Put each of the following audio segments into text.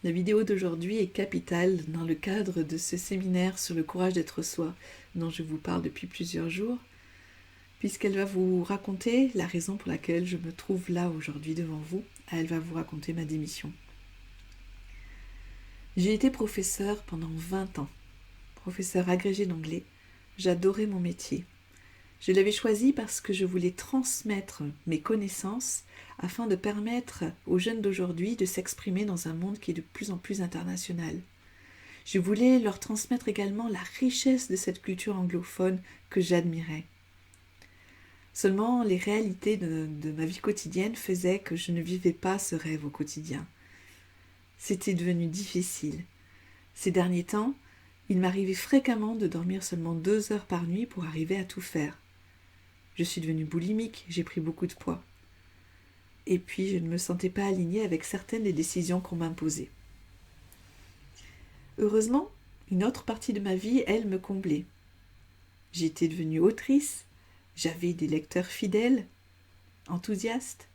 La vidéo d'aujourd'hui est capitale dans le cadre de ce séminaire sur le courage d'être soi dont je vous parle depuis plusieurs jours, puisqu'elle va vous raconter la raison pour laquelle je me trouve là aujourd'hui devant vous. Elle va vous raconter ma démission. J'ai été professeur pendant 20 ans, professeur agrégé d'anglais. J'adorais mon métier. Je l'avais choisi parce que je voulais transmettre mes connaissances afin de permettre aux jeunes d'aujourd'hui de s'exprimer dans un monde qui est de plus en plus international. Je voulais leur transmettre également la richesse de cette culture anglophone que j'admirais. Seulement, les réalités de ma vie quotidienne faisaient que je ne vivais pas ce rêve au quotidien. C'était devenu difficile. Ces derniers temps, il m'arrivait fréquemment de dormir seulement 2 heures par nuit pour arriver à tout faire. Je suis devenue boulimique, j'ai pris beaucoup de poids. Et puis, je ne me sentais pas alignée avec certaines des décisions qu'on m'imposait. Heureusement, une autre partie de ma vie, elle, me comblait. J'étais devenue autrice, j'avais des lecteurs fidèles, enthousiastes.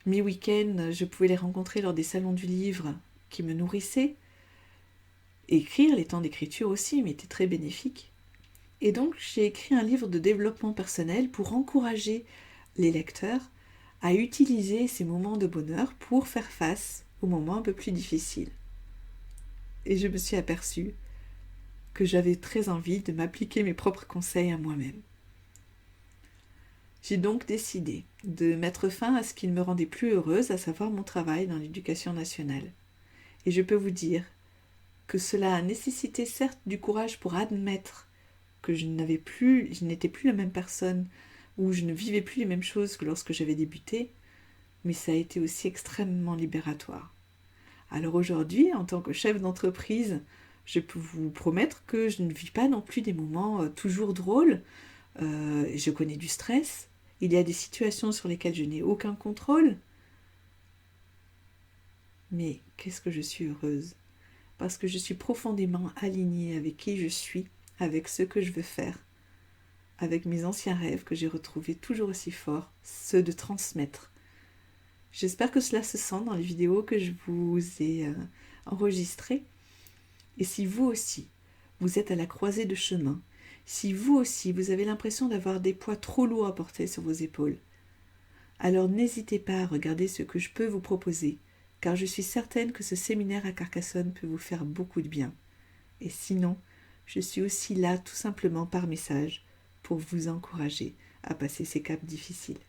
Mes week-ends, je pouvais les rencontrer lors des salons du livre qui me nourrissaient. Écrire, les temps d'écriture aussi, m'étaient très bénéfiques. Et donc, j'ai écrit un livre de développement personnel pour encourager les lecteurs à utiliser ces moments de bonheur pour faire face aux moments un peu plus difficiles. Et je me suis aperçue que j'avais très envie de m'appliquer mes propres conseils à moi-même. J'ai donc décidé de mettre fin à ce qui me rendait plus heureuse, à savoir mon travail dans l'éducation nationale. Et je peux vous dire que cela a nécessité certes du courage pour admettre que je n'étais plus la même personne, ou je ne vivais plus les mêmes choses que lorsque j'avais débuté, mais ça a été aussi extrêmement libératoire. Alors aujourd'hui, en tant que chef d'entreprise, je peux vous promettre que je ne vis pas non plus des moments toujours drôles. Je connais du stress, il y a des situations sur lesquelles je n'ai aucun contrôle. Mais qu'est-ce que je suis heureuse, parce que je suis profondément alignée avec qui je suis, avec ce que je veux faire, avec mes anciens rêves que j'ai retrouvés toujours aussi forts, ceux de transmettre. J'espère que cela se sent dans les vidéos que je vous ai enregistrées. Et si vous aussi, vous êtes à la croisée de chemin, si vous aussi, vous avez l'impression d'avoir des poids trop lourds à porter sur vos épaules, alors n'hésitez pas à regarder ce que je peux vous proposer, car je suis certaine que ce séminaire à Carcassonne peut vous faire beaucoup de bien. Et sinon, je suis aussi là tout simplement par message pour vous encourager à passer ces caps difficiles.